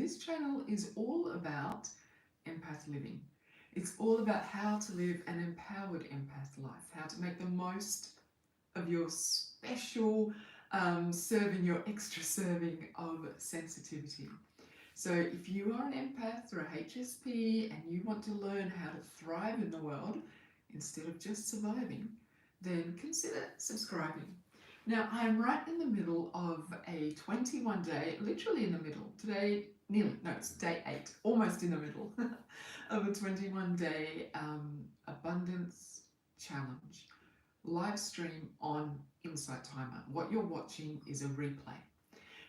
this channel is all about empath living. It's all about how to live an empowered empath life, how to make the most of your special serving, your extra serving of sensitivity. So if you are an empath or a HSP and you want to learn how to thrive in the world instead of just surviving, then consider subscribing. Now, I'm right in the middle of a 21-day, literally in the middle, today, nearly, no, it's day 8, almost in the middle of a 21-day abundance challenge live stream on Insight Timer. What you're watching is a replay.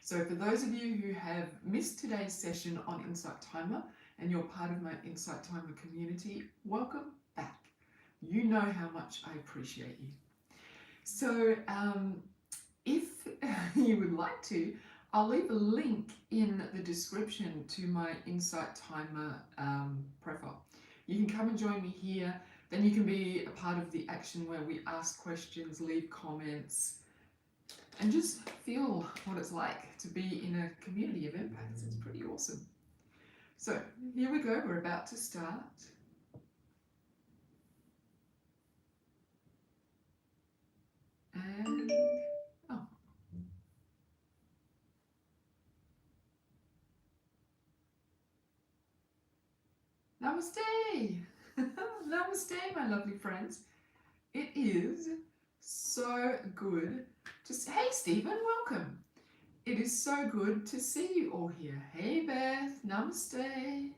So for those of you who have missed today's session on Insight Timer and you're part of my Insight Timer community, welcome back. You know how much I appreciate you. So if you would like to, I'll leave a link in the description to my Insight Timer profile. You can come and join me here. Then you can be a part of the action where we ask questions, leave comments, and just feel what it's like to be in a community of empaths. It's pretty awesome. So here we go. We're about to start. And, oh. Namaste. Namaste, my lovely friends. It is so good to see. Hey, Stephen, welcome. It is so good to see you all here. Hey, Beth, namaste.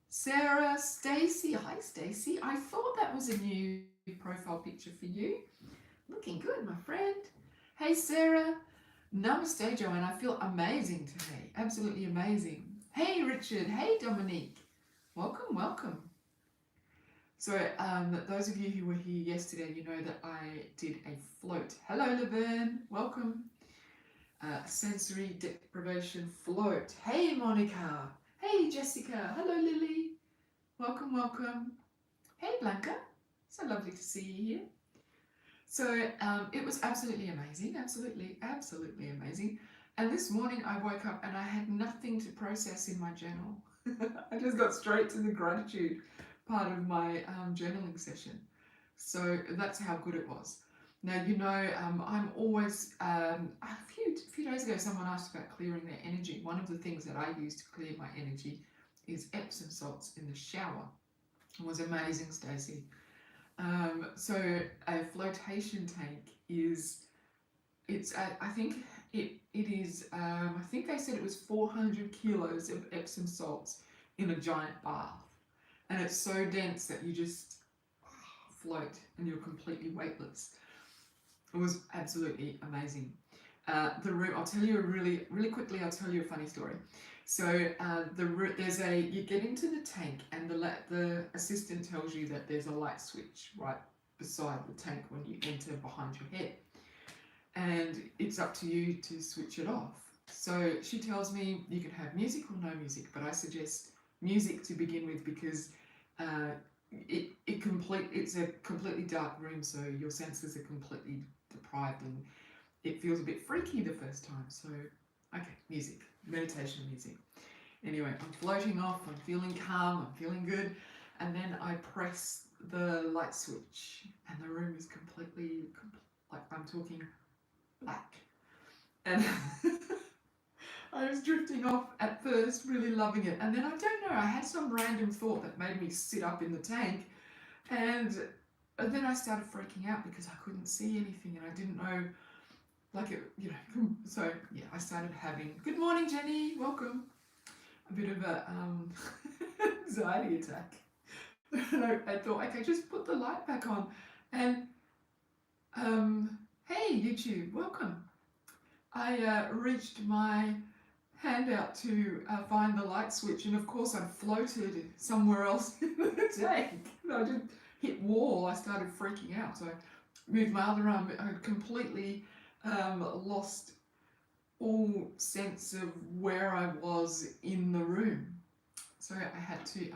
Sarah, Stacy, hi, Stacy. I thought that was a new profile picture for you. Looking good, my friend. Hey, Sarah. Namaste, Joanne. I feel amazing today. Absolutely amazing. Hey, Richard. Hey, Dominique. Welcome, welcome. So those of you who were here yesterday, you know that I did a float. Hello, Laverne. Welcome. Sensory deprivation float. Hey, Monica. Hey, Jessica. Hello, Lily. Welcome, welcome. Hey, Blanca. So lovely to see you here. So it was absolutely amazing. Absolutely, absolutely amazing. And this morning I woke up and I had nothing to process in my journal. I just got straight to the gratitude part of my journaling session. So that's how good it was. Now, you know, I'm always, a few days ago someone asked about clearing their energy. One of the things that I use to clear my energy is Epsom salts in the shower. It was amazing, Stacey. So a flotation tank is, I think it is, I think they said it was 400 kilos of Epsom salts in a giant bath. And it's so dense that you just float and you're completely weightless. It was absolutely amazing. The room, I'll tell you really quickly, I'll tell you a funny story. So you get into the tank and the assistant tells you that there's a light switch right beside the tank when you enter behind your head. And it's up to you to switch it off. So she tells me you can have music or no music, but I suggest music to begin with because it's a completely dark room, so your senses are completely deprived and it feels a bit freaky the first time. So, okay, music, meditation music. Anyway, I'm floating off, I'm feeling calm, I'm feeling good, and then I press the light switch and the room is completely, like I'm talking black. And I was drifting off at first, really loving it. And then I don't know, I had some random thought that made me sit up in the tank. And then I started freaking out because I couldn't see anything and I didn't know, like, it, you know. So, yeah, I started having, good morning, Jenny, welcome. A bit of a anxiety attack. And I thought, okay, just put the light back on. And, hey, YouTube, welcome. I reached my hand out to find the light switch, and of course I floated somewhere else in the tank. I just hit wall. I started freaking out, so I moved my other arm. I had completely lost all sense of where I was in the room. So I had to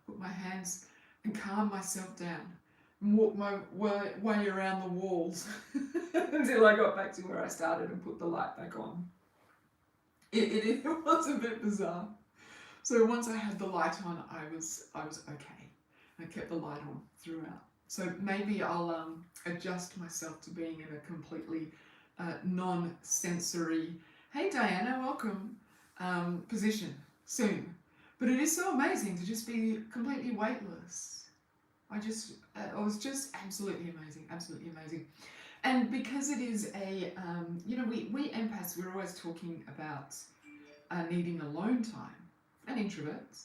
put my hands and calm myself down and walk my way around the walls until I got back to where I started and put the light back on. it was a bit bizarre. So once I had the light on, I was okay. I kept the light on throughout. So maybe I'll adjust myself to being in a completely non-sensory, hey Diana, welcome, position soon. But it is so amazing to just be completely weightless. It was just absolutely amazing, absolutely amazing. And because it is a, we empaths, we're always talking about needing alone time, and introverts.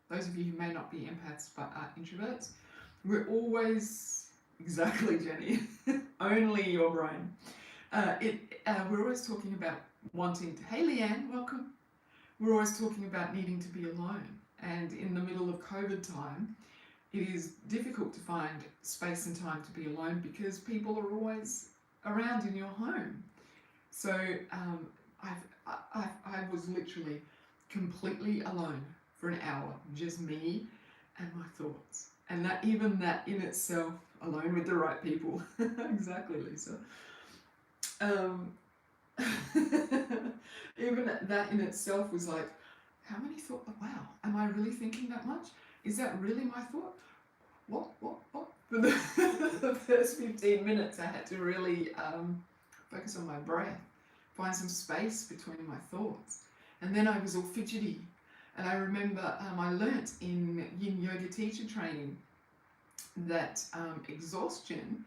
Those of you who may not be empaths but are introverts, we're always, exactly Jenny, only your brain. We're always talking about wanting to, hey Leanne, welcome. We're always talking about needing to be alone. And in the middle of COVID time, it is difficult to find space and time to be alone because people are always around in your home. So I was literally completely alone for an hour, just me and my thoughts. And that in itself, alone with the right people, exactly, Lisa. Even that in itself was like, how many thoughts? Wow, am I really thinking that much? Is that really my thought? What? For the first 15 minutes, I had to really focus on my breath, find some space between my thoughts. And then I was all fidgety. And I remember I learnt in yin yoga teacher training that exhaustion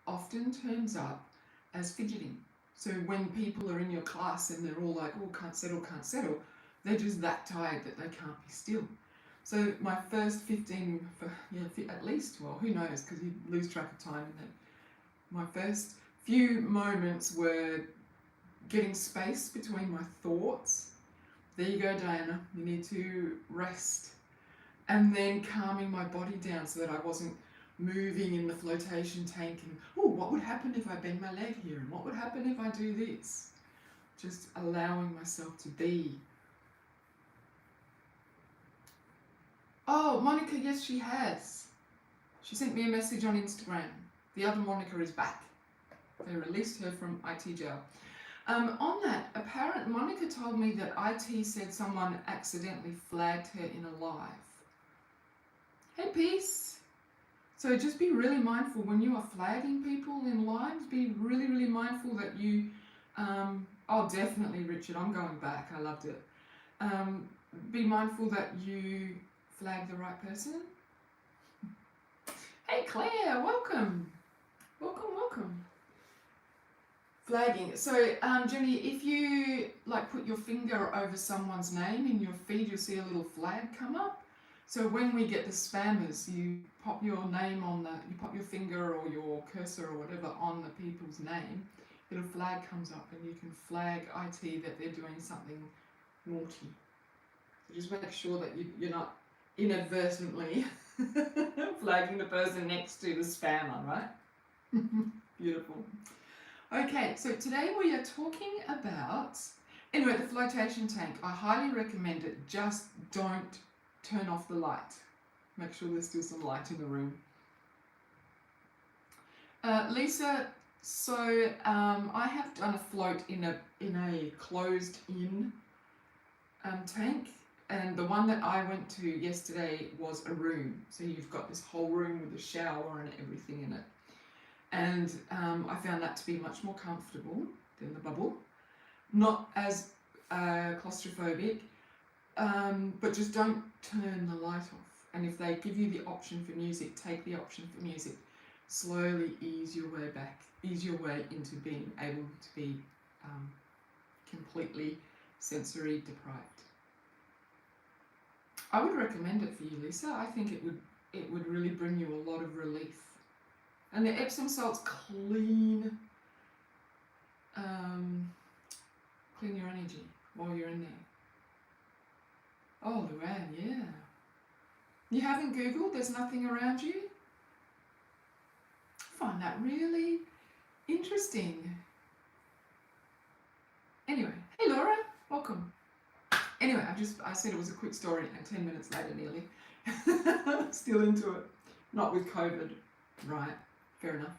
often turns up as fidgeting. So when people are in your class and they're all like, oh, can't settle, they're just that tired that they can't be still. So my first 15, at least, well, who knows, because you lose track of time. And my first few moments were getting space between my thoughts. There you go, Diana, you need to rest. And then calming my body down so that I wasn't moving in the flotation tank and, oh, what would happen if I bend my leg here? And what would happen if I do this? Just allowing myself to be. Oh, Monica, yes, she has. She sent me a message on Instagram. The other Monica is back. They released her from IT jail. On that, Monica told me that IT said someone accidentally flagged her in a live. Hey, peace. So just be really mindful when you are flagging people in lives. Be really, really mindful that you, oh, definitely, Richard, I'm going back. I loved it. Be mindful that you flag the right person. Hey, Claire, welcome. Welcome. Flagging. So, Jenny, if you put your finger over someone's name in your feed, you'll see a little flag come up. So when we get the spammers, you pop your name on you pop your finger or your cursor or whatever on the people's name, little flag comes up and you can flag IT that they're doing something naughty. So just make sure that you're not inadvertently flagging the person next to the spammer, right? Beautiful. Okay, so today we are talking about, anyway, the flotation tank. I highly recommend it. Just don't turn off the light. Make sure there's still some light in the room. Lisa, so I have done a float in a closed-in tank, and the one that I went to yesterday was a room. So you've got this whole room with a shower and everything in it. And I found that to be much more comfortable than the bubble. Not as claustrophobic, but just don't turn the light off. And if they give you the option for music, take the option for music. Slowly ease your way back, ease your way into being able to be completely sensory deprived. I would recommend it for you, Lisa. I think it would really bring you a lot of relief. And the Epsom salts clean your energy while you're in there. Oh, Luann, yeah. You haven't Googled? There's nothing around you? I find that really interesting. Anyway, hey Laura, welcome. Anyway, I said it was a quick story and 10 minutes later nearly. Still into it. Not with COVID. Right, fair enough.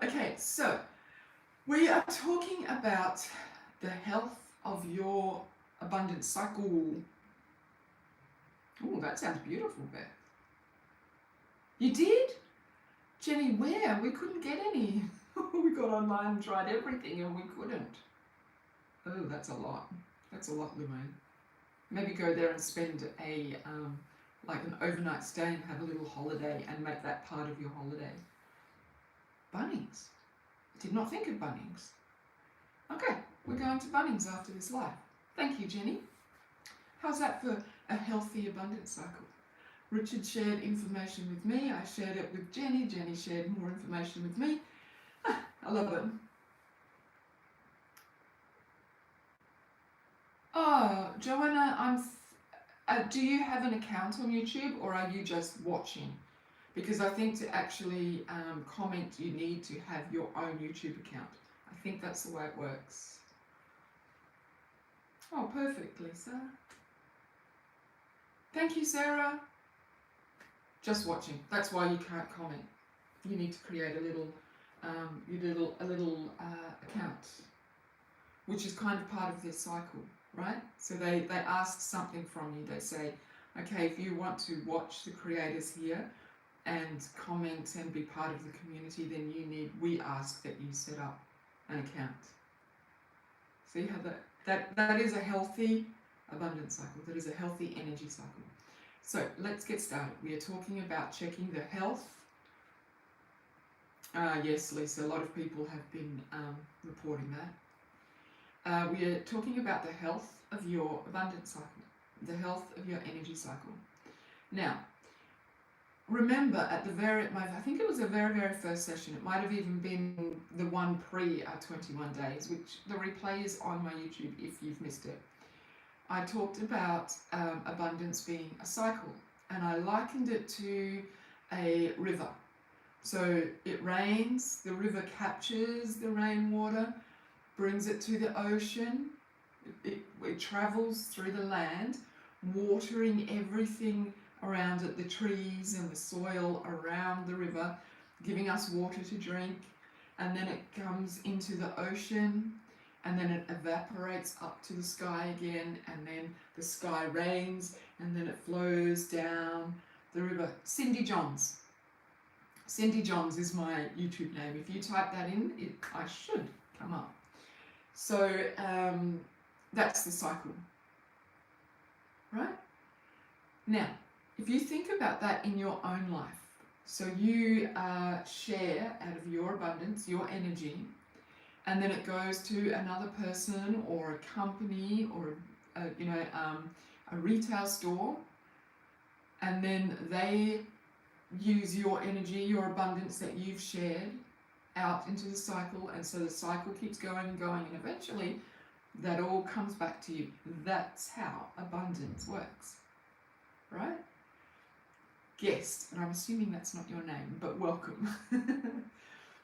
Okay, so we are talking about the health of your abundance cycle. Oh, that sounds beautiful, Beth. You did? Jenny, where? We couldn't get any. We got online and tried everything and we couldn't. Oh, that's a lot. That's a lot, Luanne. Maybe go there and spend like an overnight stay and have a little holiday and make that part of your holiday. Bunnings. Did not think of Bunnings. Okay, we're going to Bunnings after this live. Thank you, Jenny. How's that for a healthy abundance cycle? Richard shared information with me. I shared it with Jenny. Jenny shared more information with me. I love it. Oh, Joanna, do you have an account on YouTube or are you just watching? Because I think to actually comment, you need to have your own YouTube account. I think that's the way it works. Oh, perfect, Lisa. Thank you, Sarah. Just watching. That's why you can't comment. You need to create a little account, which is kind of part of their cycle, right? So they ask something from you. They say, okay, if you want to watch the creators here and comment and be part of the community, then we ask that you set up an account. See how that is a healthy abundance cycle. That is a healthy energy cycle. So let's get started. We are talking about checking the health. Yes, Lisa, a lot of people have been reporting that. We are talking about the health of your abundance cycle, the health of your energy cycle. Now, remember at I think it was the very, very first session, it might have even been the one pre our 21 days, which the replay is on my YouTube if you've missed it. I talked about abundance being a cycle, and I likened it to a river. So it rains, the river captures the rainwater, brings it to the ocean, it travels through the land, watering everything around it, the trees and the soil around the river, giving us water to drink, and then it comes into the ocean, and then it evaporates up to the sky again, and then the sky rains, and then it flows down the river. Cindy Johns. Cindy Johns is my YouTube name. If you type that in, I should come up. So that's the cycle, right? Now, if you think about that in your own life, so you share out of your abundance, your energy, and then it goes to another person or a company or a retail store, and then they use your energy, your abundance that you've shared out into the cycle, and so the cycle keeps going and going, and eventually that all comes back to you. That's how abundance works, right? Guest, and I'm assuming that's not your name, but welcome.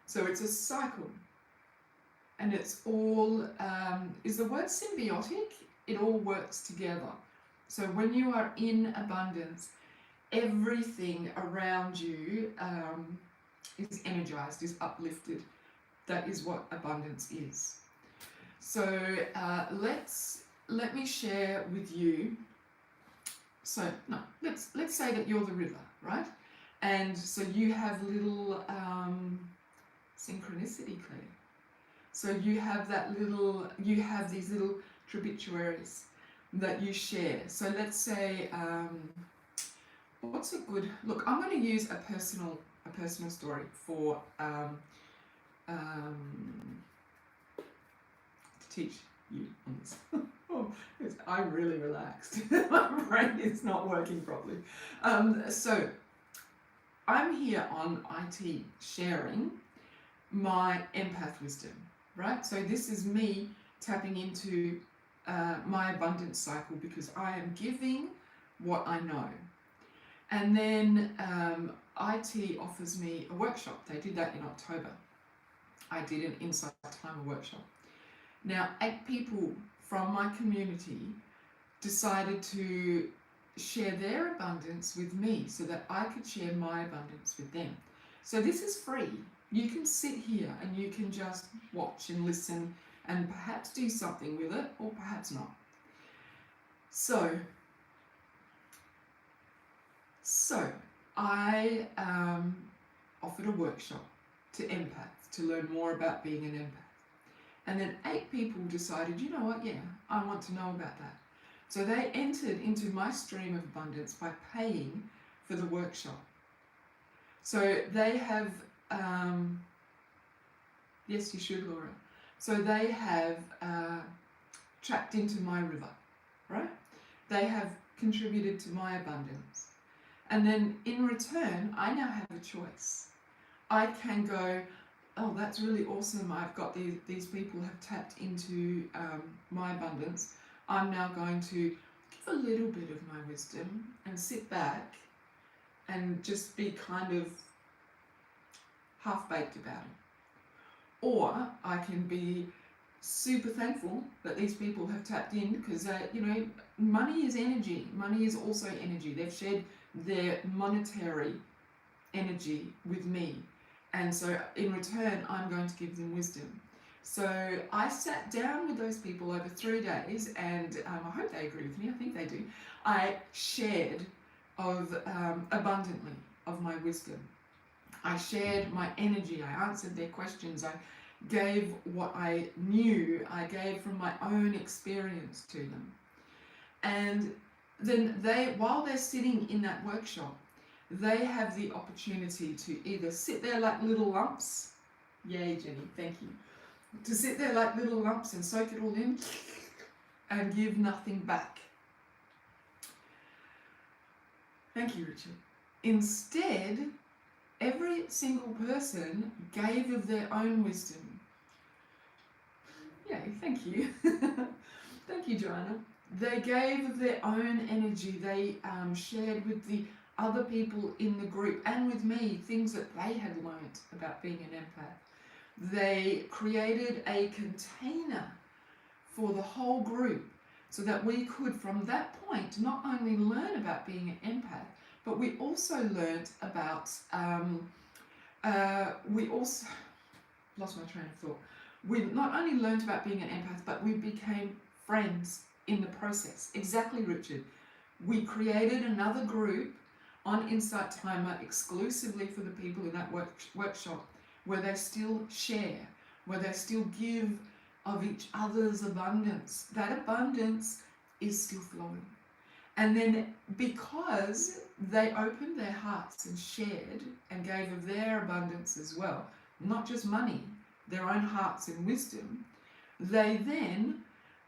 So it's a cycle. And it's all, is the word symbiotic? It all works together. So when you are in abundance, everything around you is energized, is uplifted. That is what abundance is. So let me share with you. So no, let's say that you're the river, right? And so you have little synchronicity, Claire. So you have these little tributaries that you share. So let's say, what's a good, look, I'm going to use a personal story for, to teach you on this. Oh, I'm really relaxed. My brain is not working properly. So I'm here on IT sharing my empath wisdom. Right? So this is me tapping into my abundance cycle because I am giving what I know. And then IT offers me a workshop. They did that in October. I did an Insight Timer workshop. Now, 8 people from my community decided to share their abundance with me so that I could share my abundance with them. So this is free. You can sit here and you can just watch and listen and perhaps do something with it, or perhaps not. So I offered a workshop to empaths to learn more about being an empath. And then 8 people decided, you know what, yeah, I want to know about that. So they entered into my stream of abundance by paying for the workshop. So they have, yes, you should, Laura. So they have trapped into my river, right? They have contributed to my abundance. And then in return, I now have a choice. I can go, oh, that's really awesome. I've got these people have tapped into my abundance. I'm now going to give a little bit of my wisdom and sit back and just be kind of half-baked about it. Or I can be super thankful that these people have tapped in, because you know, money is energy. Money is also energy. They've shared their monetary energy with me, and so in return I'm going to give them wisdom. So I sat down with those people over 3 days, and I hope they agree with me. I think they do. I shared abundantly of my wisdom. I shared my energy. I answered their questions. I gave what I knew. I gave from my own experience to them. And then while they're sitting in that workshop, they have the opportunity to either sit there like little lumps. Yay, Jenny, thank you. To sit there like little lumps and soak it all in and give nothing back. Thank you, Richard. Instead, every single person gave of their own wisdom. Yay, thank you. Thank you, Joanna. They gave of their own energy. They shared with the other people in the group and with me things that they had learnt about being an empath. They created a container for the whole group so that we could, from that point, not only learn about being an empath, but we also learnt about, we also, lost my train of thought. We not only learnt about being an empath, but we became friends in the process. Exactly, Richard. We created another group on Insight Timer exclusively for the people in that workshop, where they still share, where they still give of each other's abundance. That abundance is still flowing. And then because they opened their hearts and shared and gave of their abundance as well, not just money, their own hearts and wisdom, they then,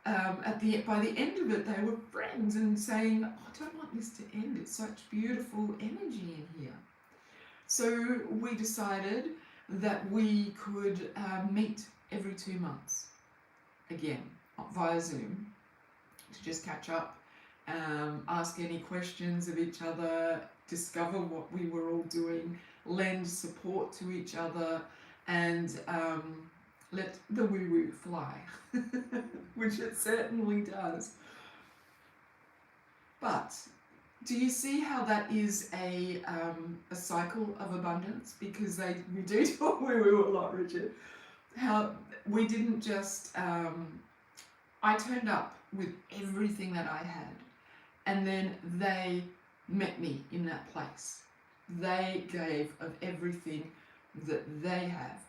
by the end of it, they were friends and saying, oh, I don't want this to end. It's such beautiful energy in here. So we decided that we could meet every 2 months, again, via Zoom, to just catch up, ask any questions of each other, discover what we were all doing, lend support to each other, and let the woo-woo fly, which it certainly does. But do you see how that is a cycle of abundance? Because we do talk woo-woo a lot, Richard. How we didn't just, I turned up with everything that I had, and then they met me in that place. They gave of everything that they have.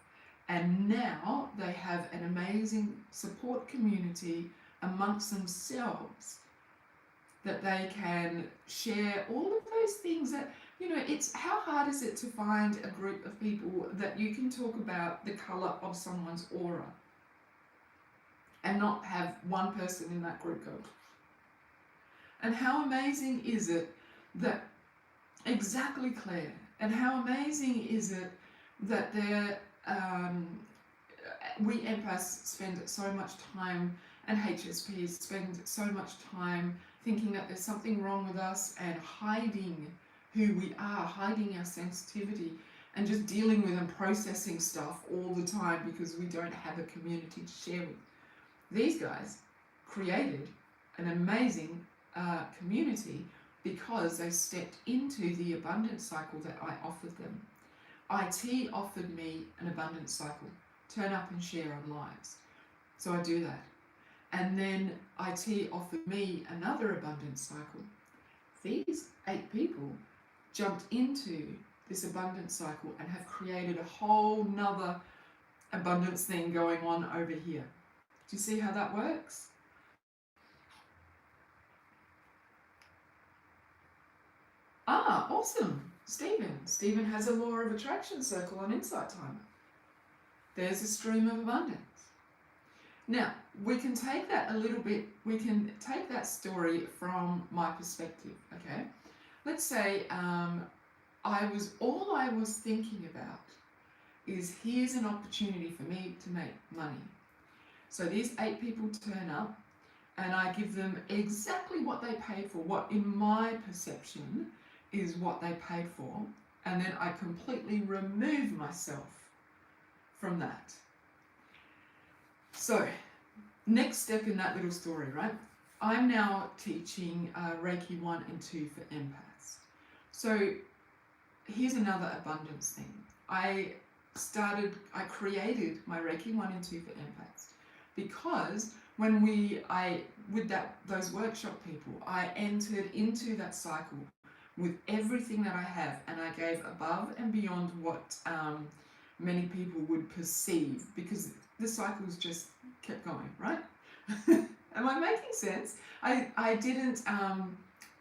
And now they have an amazing support community amongst themselves that they can share all of those things that, you know, it's how hard is it to find a group of people that you can talk about the colour of someone's aura and not have one person in that group go. And how amazing is it that, exactly, Claire, and how amazing is it that we empaths spend so much time, and HSPs spend so much time thinking that there's something wrong with us and hiding who we are, hiding our sensitivity, and just dealing with and processing stuff all the time because we don't have a community to share with. These guys created an amazing community because they stepped into the abundance cycle that I offered them. IT offered me an abundance cycle, turn up and share our lives. So I do that. And then IT offered me another abundance cycle. These 8 people jumped into this abundance cycle and have created a whole nother abundance thing going on over here. Do you see how that works? Ah, awesome. Stephen has a law of attraction circle on Insight Timer. There's a stream of abundance. Now, we can take that a little bit, we can take that story from my perspective, okay? Let's say all I was thinking about is here's an opportunity for me to make money. So these 8 people turn up and I give them exactly what they paid for, what in my perception is what they paid for, and then I completely remove myself from that. So, next step in that little story, right? I'm now teaching Reiki 1 and 2 for empaths. So, here's another abundance thing. I created my Reiki 1 and 2 for empaths because when those workshop people, I entered into that cycle with everything that I have, and I gave above and beyond what many people would perceive, because the cycles just kept going, right? Am I making sense? I didn't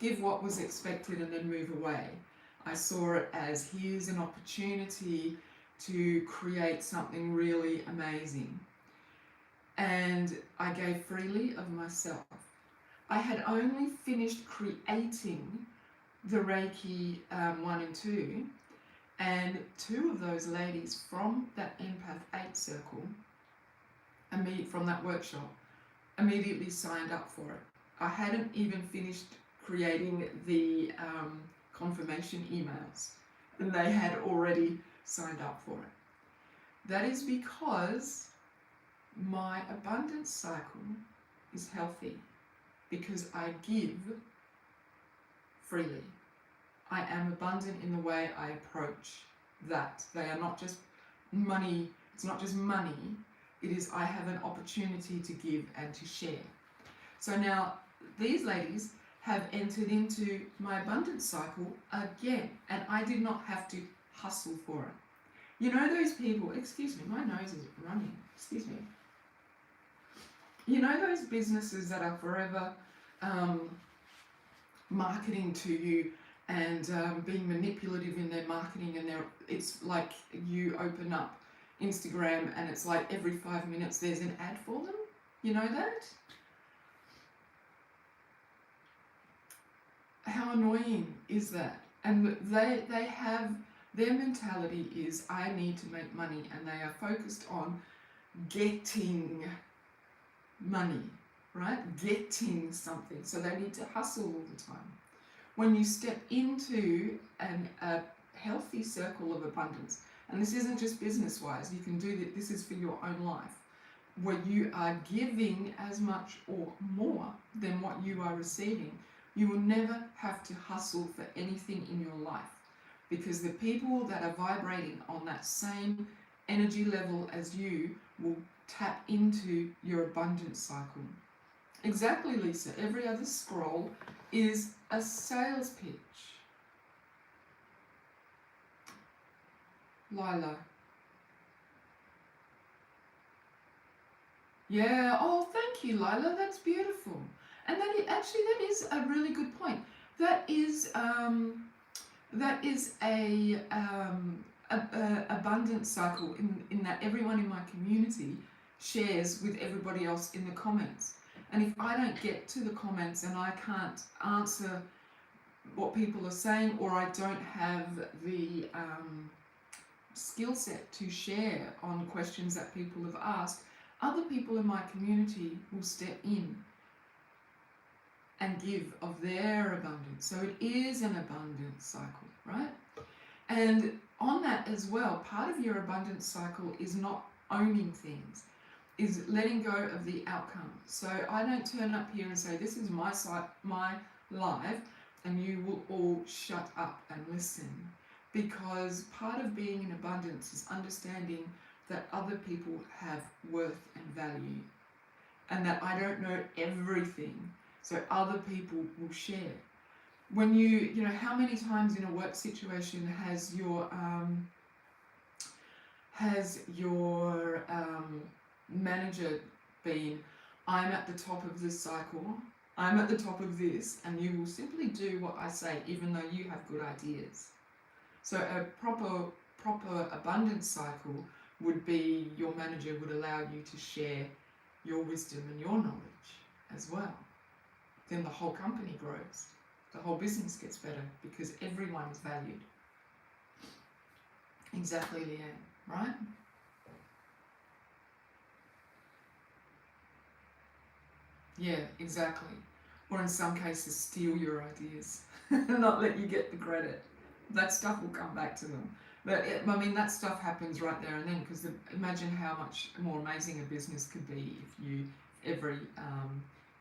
give what was expected and then move away. I saw it as here's an opportunity to create something really amazing. And I gave freely of myself. I had only finished creating the Reiki 1 and 2, and 2 of those ladies from that Empath 8 circle, from that workshop, immediately signed up for it. I hadn't even finished creating the confirmation emails, and they had already signed up for it. That is because my abundance cycle is healthy, because I give freely. I am abundant in the way I approach that. They are not just money, it's not just money, it is I have an opportunity to give and to share. So now these ladies have entered into my abundance cycle again, and I did not have to hustle for it. You know those people, excuse me, my nose is running, excuse me. You know those businesses that are forever marketing to you and being manipulative in their marketing, and it's like you open up Instagram and it's like every 5 minutes there's an ad for them? You know that? How annoying is that? And they have, their mentality is I need to make money, and they are focused on getting money, right? Getting something. So they need to hustle all the time. When you step into a healthy circle of abundance, and this isn't just business-wise, you can do that, this is for your own life, where you are giving as much or more than what you are receiving, you will never have to hustle for anything in your life, because the people that are vibrating on that same energy level as you will tap into your abundance cycle. Exactly, Lisa. Every other scroll is a sales pitch. Lila. Yeah, oh, thank you, Lila. That's beautiful. And that is a really good point. That is a abundance cycle in that everyone in my community shares with everybody else in the comments. And if I don't get to the comments and I can't answer what people are saying, or I don't have the skill set to share on questions that people have asked, other people in my community will step in and give of their abundance. So it is an abundance cycle, right? And on that as well, part of your abundance cycle is not owning things, is letting go of the outcome. So I don't turn up here and say, this is my live, and you will all shut up and listen. Because part of being in abundance is understanding that other people have worth and value and that I don't know everything, so other people will share. When you know, how many times in a work situation has your manager been, I'm at the top of this cycle, I'm at the top of this, and you will simply do what I say even though you have good ideas. So a proper abundance cycle would be your manager would allow you to share your wisdom and your knowledge as well. Then the whole company grows. The whole business gets better because everyone is valued. Exactly, Leanne, right? Yeah, exactly. Or in some cases, steal your ideas, not let you get the credit. That stuff will come back to them. But I mean, that stuff happens right there and then, because imagine how much more amazing a business could be if every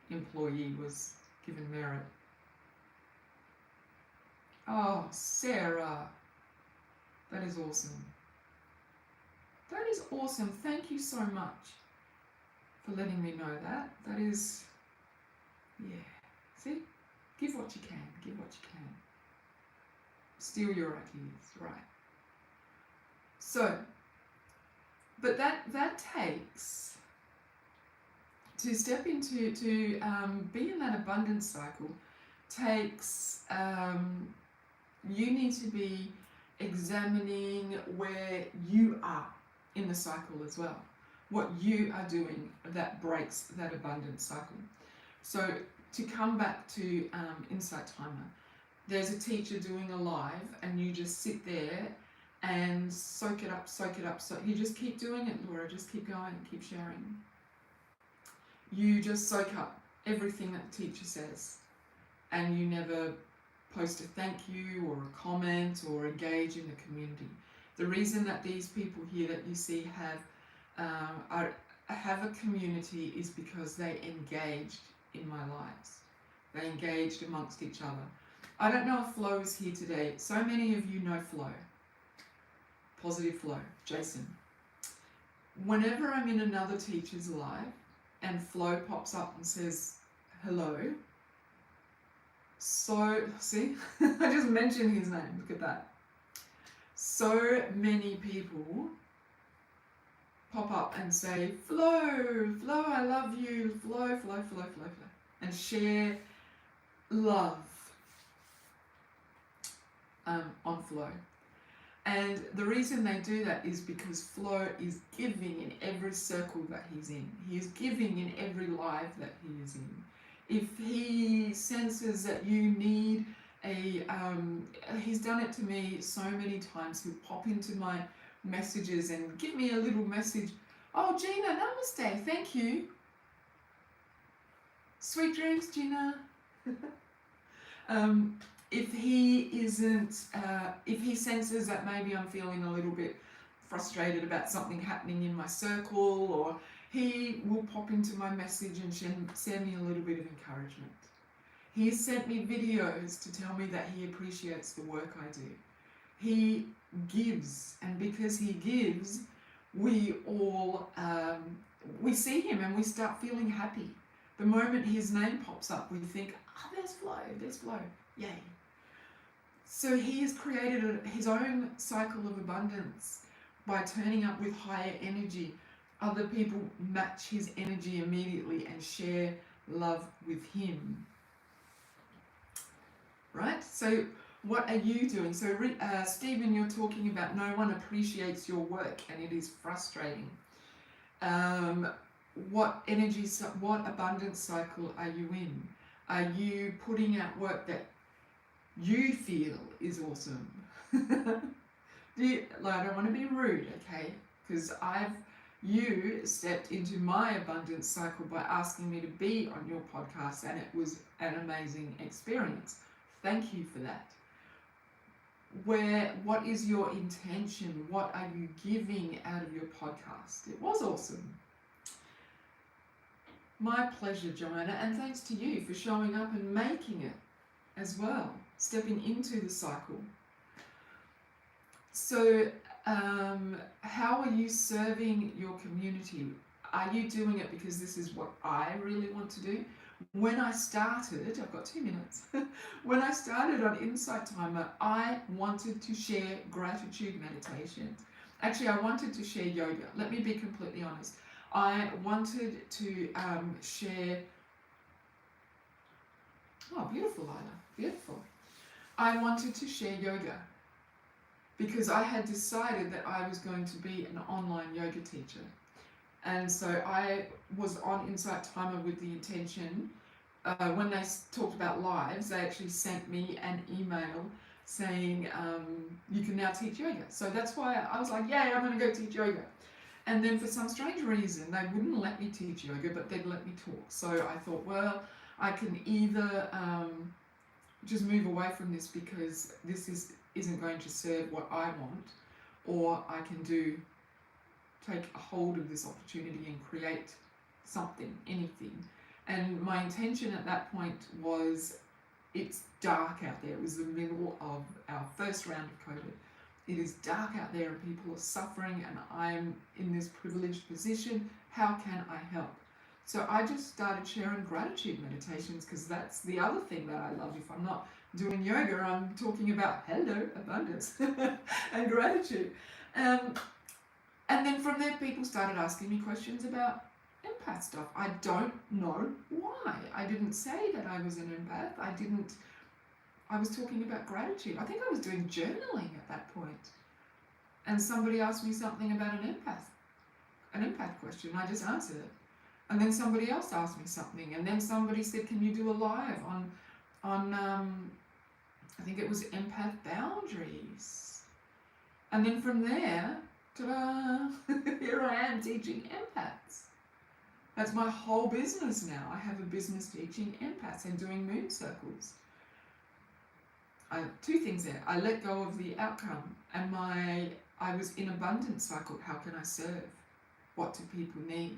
employee was given merit. Oh, Sarah, that is awesome. That is awesome. Thank you so much for letting me know that. That is, yeah. See, give what you can. Give what you can. Steal your ideas, right? So, but that takes, to step into, to be in that abundance cycle, takes, you need to be examining where you are in the cycle as well. What you are doing that breaks that abundance cycle. So to come back to Insight Timer, there's a teacher doing a live and you just sit there and soak it up. So you just keep doing it, Laura, just keep going, keep sharing. You just soak up everything that the teacher says, and you never post a thank you or a comment or engage in the community. The reason that these people here that you see have a community is because they engaged in my lives. They engaged amongst each other. I don't know if Flo is here today. So many of you know Flo. Positive Flo, Jason. Whenever I'm in another teacher's live and Flo pops up and says hello, so, see, I just mentioned his name, look at that. So many people pop up and say, Flo, I love you, Flo, and share love on Flo. And the reason they do that is because Flo is giving in every circle that he's in. He is giving in every live that he is in. If he senses that you need he's done it to me so many times. He'll pop into my messages and give me a little message. Oh, Gina, namaste, thank you. Sweet dreams, Gina. If he senses that maybe I'm feeling a little bit frustrated about something happening in my circle, or he will pop into my message and send me a little bit of encouragement. He has sent me videos to tell me that he appreciates the work I do. He gives, and because he gives, we all, we see him and we start feeling happy. The moment his name pops up, we think, oh, there's Flo, yay. So he has created his own cycle of abundance by turning up with higher energy. Other people match his energy immediately and share love with him. Right? So what are you doing? So Stephen, you're talking about no one appreciates your work and it is frustrating. What abundance cycle are you in? Are you putting out work that you feel is awesome? I don't want to be rude, okay? Because you stepped into my abundance cycle by asking me to be on your podcast, and it was an amazing experience. Thank you for that. What is your intention? What are you giving out of your podcast? It was awesome. My pleasure, Joanna, and thanks to you for showing up and making it as well, stepping into the cycle. So, how are you serving your community? are you doing it because this is what I really want to do? When I started, I've got 2 minutes. When I started on Insight Timer, I wanted to share gratitude meditations. Actually, I wanted to share yoga. Let me be completely honest. I wanted to share. Oh, beautiful, Lila. Beautiful. I wanted to share yoga because I had decided that I was going to be an online yoga teacher. And so I was on Insight Timer with the intention, when they talked about lives, they actually sent me an email saying, you can now teach yoga. So that's why I was like, yay, I'm going to go teach yoga. And then for some strange reason, they wouldn't let me teach yoga, but they'd let me talk. So I thought, well, I can either just move away from this because this isn't going to serve what I want, or I can take a hold of this opportunity and create something, anything. And my intention at that point was, it's dark out there. It was the middle of our first round of COVID. It is dark out there and people are suffering, and I'm in this privileged position. How can I help? So I just started sharing gratitude meditations, because that's the other thing that I love. If I'm not doing yoga, I'm talking about abundance and gratitude. And then from there, people started asking me questions about empath stuff. I don't know why. I didn't say that I was an empath. I was talking about gratitude. I think I was doing journaling at that point. And somebody asked me something about an empath question. I just answered it. And then somebody else asked me something. And then somebody said, can you do a live on I think it was empath boundaries. And then from there, ta-da, here I am teaching empaths. That's my whole business now. I have a business teaching empaths and doing moon circles. Two things there. I let go of the outcome, and I was in abundance cycle. How can I serve? What do people need?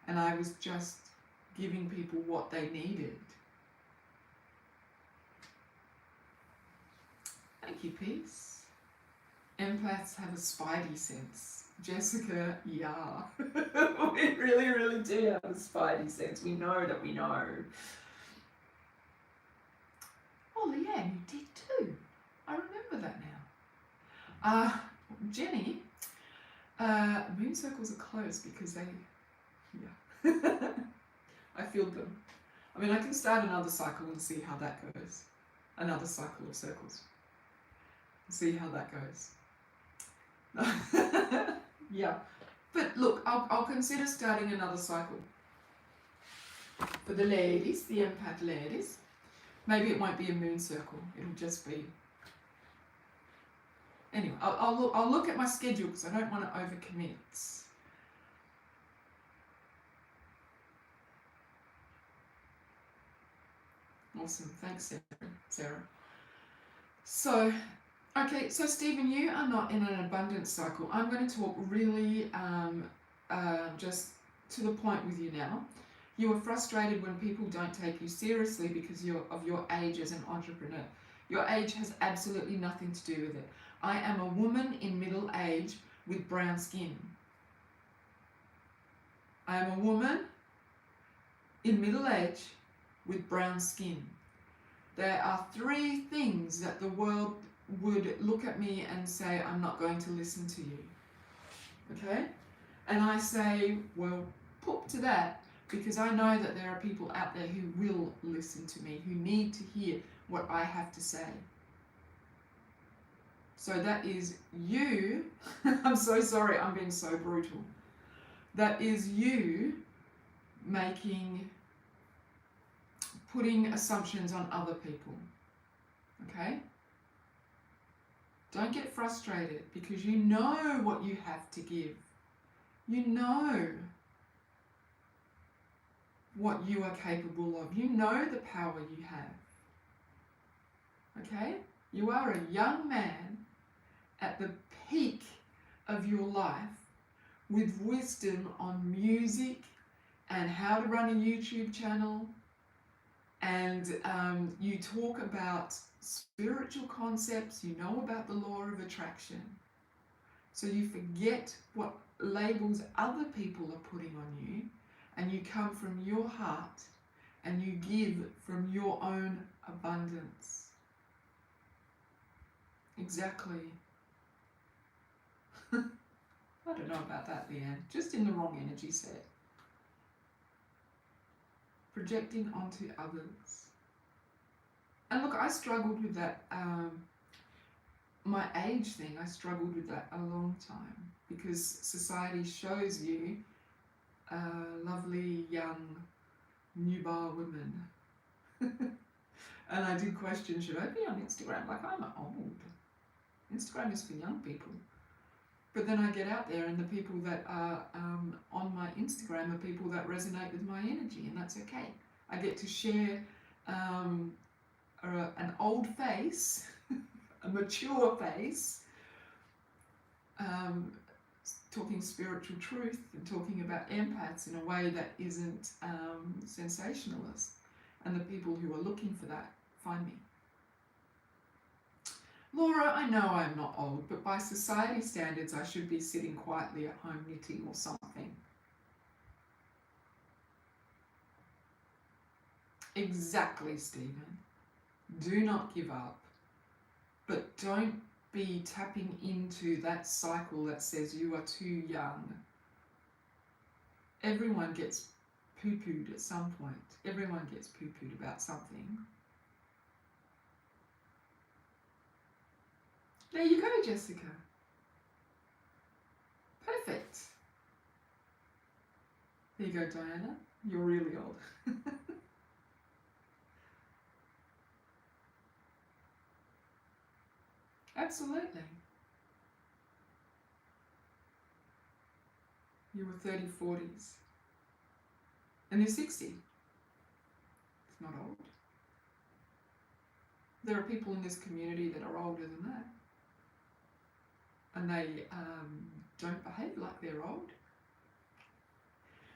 And I was just giving people what they needed. Thank you, Peace. Empaths have a spidey sense. Jessica, yeah. We really, really do have a spidey sense. We know that we know. Oh, Leanne, you did too. I remember that now. Jenny, moon circles are closed because they, yeah. I feel them. I mean, I can start another cycle and see how that goes. Another cycle of circles. See how that goes. Yeah, but look, I'll consider starting another cycle for the ladies, the empath ladies. Maybe it won't be a moon circle. It'll just be. Anyway, I'll look at my schedule because I don't want to overcommit. Awesome, thanks, Sarah. So. Okay, so Stephen, you are not in an abundance cycle. I'm going to talk really just to the point with you now. You are frustrated when people don't take you seriously because of your age as an entrepreneur. Your age has absolutely nothing to do with it. I am a woman in middle age with brown skin. I am a woman in middle age with brown skin. There are 3 things that the world would look at me and say, I'm not going to listen to you. Okay? And I say, well, poop to that, because I know that there are people out there who will listen to me, who need to hear what I have to say. So that is you. I'm so sorry, I'm being so brutal. That is you putting assumptions on other people. Okay? Don't get frustrated, because you know what you have to give. You know what you are capable of. You know the power you have. Okay? You are a young man at the peak of your life with wisdom on music and how to run a YouTube channel. And you talk about spiritual concepts, you know about the law of attraction. So you forget labels other people are putting on you, and you come from your heart and you give from your own abundance. Exactly. I don't know about that, Leanne. Just in the wrong energy set. Projecting onto others. And look, I struggled with that, my age thing, I struggled with that a long time, because society shows you lovely, young, nubile women. And I did question, should I be on Instagram? Like, I'm old. Instagram is for young people. But then I get out there, and the people that are on my Instagram are people that resonate with my energy, and that's okay. I get to share an old face, a mature face, talking spiritual truth and talking about empaths in a way that isn't sensationalist. And the people who are looking for that find me. Laura, I know I'm not old, but by society standards I should be sitting quietly at home knitting or something. Exactly, Stephen. Do not give up, but don't be tapping into that cycle that says you are too young. Everyone gets poo-pooed at some point. Everyone gets poo-pooed about something. There you go, Jessica. Perfect. There you go, Diana. You're really old. Absolutely. You were 30, 40s. And you're 60. It's not old. There are people in this community that are older than that. And they don't behave like they're old.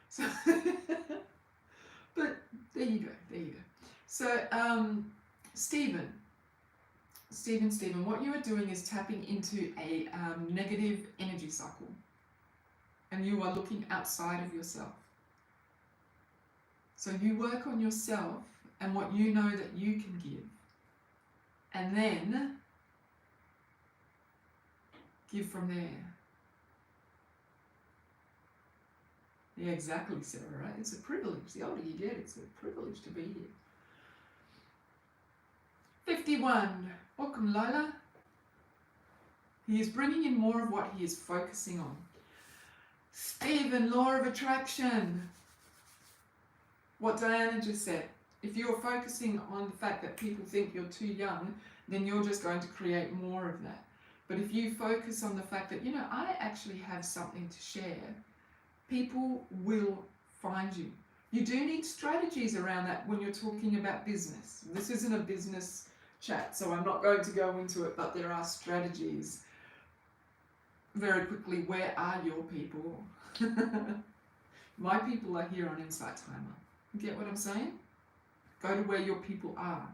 So, but there you go, there you go. So, Stephen, what you are doing is tapping into a negative energy cycle. And you are looking outside of yourself. So you work on yourself and what you know that you can give. And then give from there. Yeah, exactly, Sarah, right? It's a privilege. The older you get, it's a privilege to be here. 51. Welcome, Lola. He is bringing in more of what he is focusing on. Stephen, law of attraction. What Diana just said. If you're focusing on the fact that people think you're too young, then you're just going to create more of that. But if you focus on the fact that, I actually have something to share, people will find you. You do need strategies around that when you're talking about business. This isn't a business chat, so I'm not going to go into it, but there are strategies. Very quickly, where are your people? My people are here on Insight Timer. You get what I'm saying? Go to where your people are.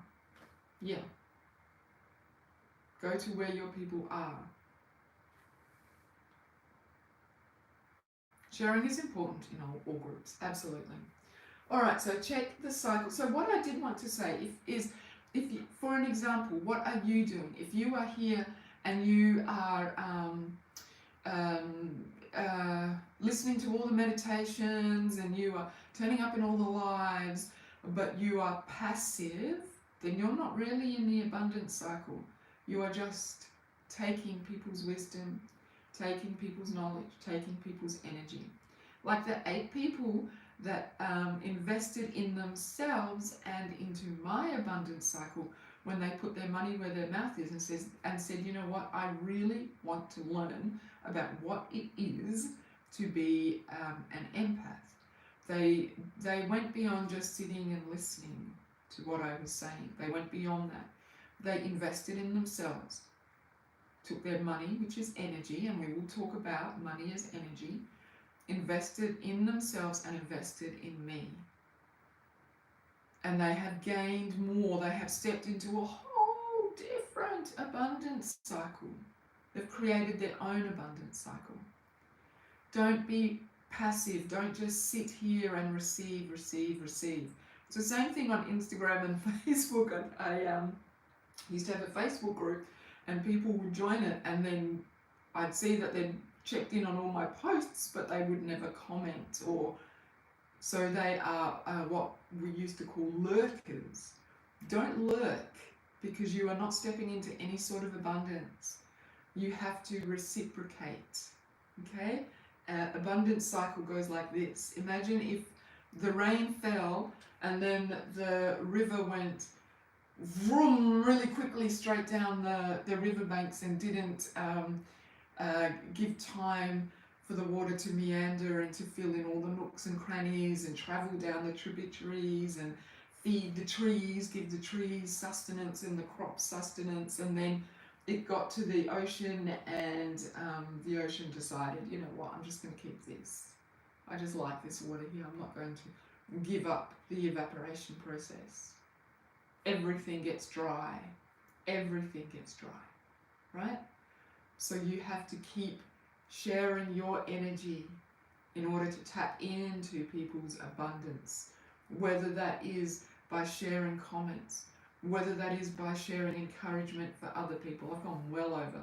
Yeah. Go to where your people are. Sharing is important in all groups, absolutely. All right, so check the cycle. So what I did want to say is, for an example, what are you doing? If you are here and you are listening to all the meditations and you are turning up in all the lives, but you are passive, then you're not really in the abundance cycle. You are just taking people's wisdom, taking people's knowledge, taking people's energy. Like the 8 people that invested in themselves and into my abundance cycle when they put their money where their mouth is and said, you know what, I really want to learn about what it is to be an empath. They went beyond just sitting and listening to what I was saying. They went beyond that. They invested in themselves, took their money, which is energy, and we will talk about money as energy, invested in themselves and invested in me. And they have gained more. They have stepped into a whole different abundance cycle. They've created their own abundance cycle. Don't be passive. Don't just sit here and receive, receive, receive. It's the same thing on Instagram and Facebook. I used to have a Facebook group, and people would join it, and then I'd see that they'd checked in on all my posts, but they would never comment, or so they are what we used to call lurkers. Don't lurk, because you are not stepping into any sort of abundance. You have to reciprocate. Okay? Abundance cycle goes like this. Imagine if the rain fell and then the river went vroom really quickly straight down the riverbanks and didn't give time for the water to meander and to fill in all the nooks and crannies and travel down the tributaries and feed the trees, give the trees sustenance and the crops sustenance, and then it got to the ocean, and the ocean decided, you know what, I'm just going to keep this. I just like this water here. I'm not going to give up the evaporation process. Everything gets dry. Everything gets dry, right? So you have to keep sharing your energy in order to tap into people's abundance, whether that is by sharing comments, whether that is by sharing encouragement for other people. I've gone well over.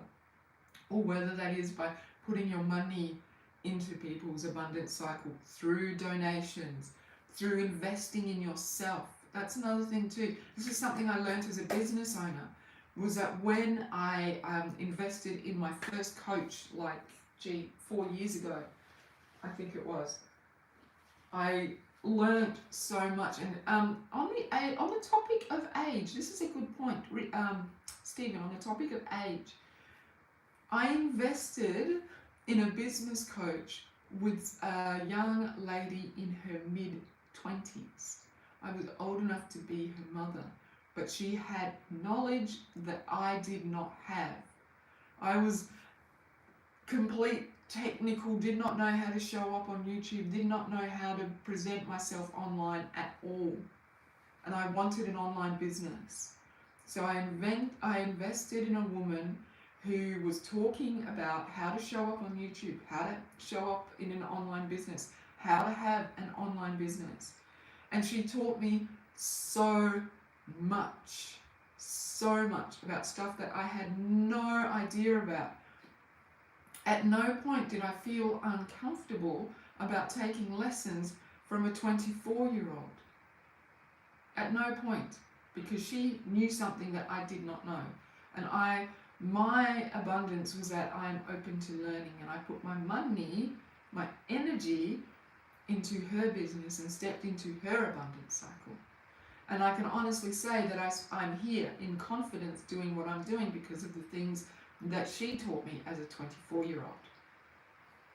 Or whether that is by putting your money into people's abundance cycle through donations, through investing in yourself. That's another thing too. This is something I learned as a business owner, was that when I invested in my first coach, like 4 years ago, I think it was, I learned so much. And on the topic of age, this is a good point, Stephen, on the topic of age, I invested in a business coach with a young lady in her mid-20s. I was old enough to be her mother, but she had knowledge that I did not have. I was complete technical, did not know how to show up on YouTube, did not know how to present myself online at all. And I wanted an online business. So I invested in a woman who was talking about how to show up on YouTube, how to show up in an online business, how to have an online business. And she taught me so much about stuff that I had no idea about. At no point did I feel uncomfortable about taking lessons from a 24-year-old. At no point, because she knew something that I did not know. And my abundance was that I am open to learning, and I put my money, my energy into her business and stepped into her abundance cycle. And I can honestly say that I'm here in confidence doing what I'm doing because of the things that she taught me as a 24-year-old.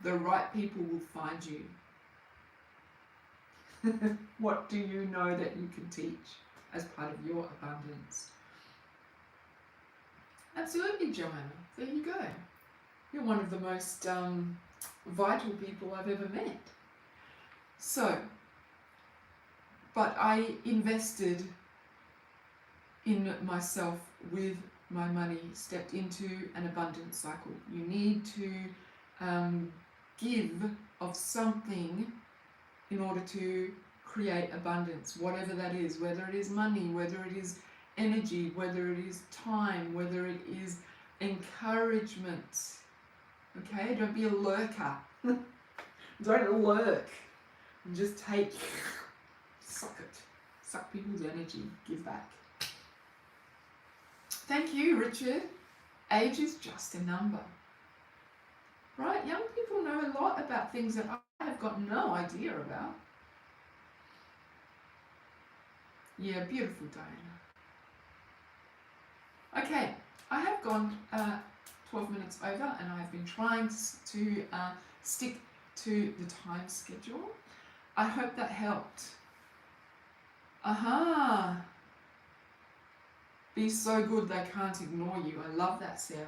The right people will find you. What do you know that you can teach as part of your abundance? Absolutely, Joanna. There you go. You're one of the most vital people I've ever met. So, but I invested in myself with my money, stepped into an abundance cycle. You need to give of something in order to create abundance, whatever that is, whether it is money, whether it is energy, whether it is time, whether it is encouragement. Okay, don't be a lurker. Don't lurk. Just suck it. Suck people's energy. Give back. Thank you, Richard. Age is just a number. Right? Young people know a lot about things that I have got no idea about. Yeah, beautiful, Diana. Okay, I have gone 12 minutes over, and I've been trying to stick to the time schedule. I hope that helped. Aha! Be so good they can't ignore you. I love that, Sarah.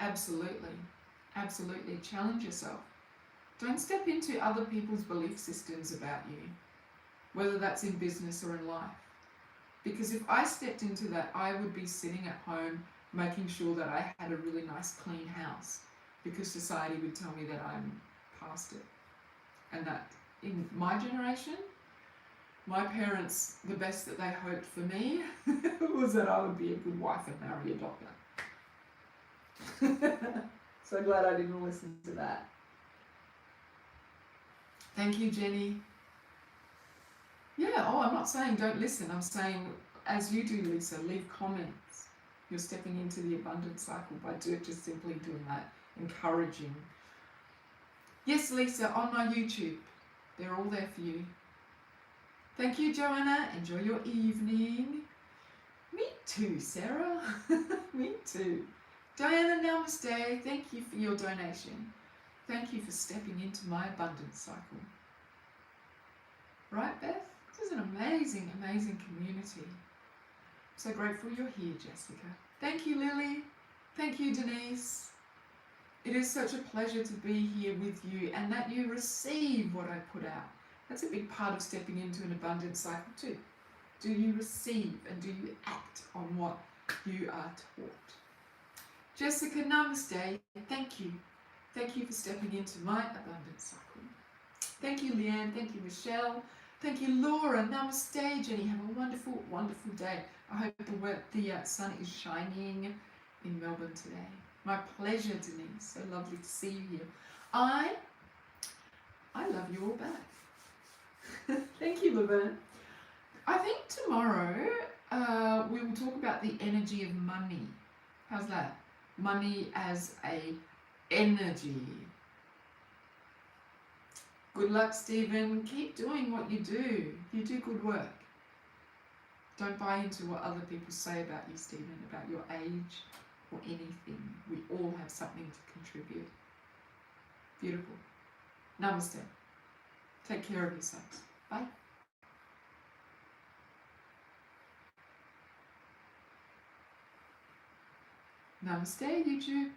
Absolutely. Absolutely. Challenge yourself. Don't step into other people's belief systems about you, whether that's in business or in life. Because if I stepped into that, I would be sitting at home making sure that I had a really nice clean house, because society would tell me that I'm past it. And that in my generation, my parents, the best that they hoped for me was that I would be a good wife and marry a doctor. So glad I didn't listen to that. Thank you, Jenny. Yeah, I'm not saying don't listen. I'm saying, as you do, Lisa, leave comments. You're stepping into the abundance cycle by just simply doing that, encouraging. Yes, Lisa, on my YouTube. They're all there for you. Thank you, Joanna. Enjoy your evening. Me too, Sarah. Me too. Diana, namaste. Thank you for your donation. Thank you for stepping into my abundance cycle. Right, Beth? This is an amazing, amazing community. I'm so grateful you're here, Jessica. Thank you, Lily. Thank you, Denise. It is such a pleasure to be here with you and that you receive what I put out. That's a big part of stepping into an abundance cycle too. Do you receive and do you act on what you are taught? Jessica, namaste. Thank you. Thank you for stepping into my abundance cycle. Thank you, Leanne. Thank you, Michelle. Thank you, Laura. Namaste, Jenny. Have a wonderful, wonderful day. I hope the sun is shining in Melbourne today. My pleasure, Denise. So lovely to see you here. I love you all back. Thank you, Laverne. I think tomorrow we will talk about the energy of money. How's that? Money as a energy. Good luck, Stephen. Keep doing what you do. You do good work. Don't buy into what other people say about you, Stephen, about your age or anything. We all have something to contribute. Beautiful. Namaste. Take care of yourselves. Bye. Namaste, YouTube.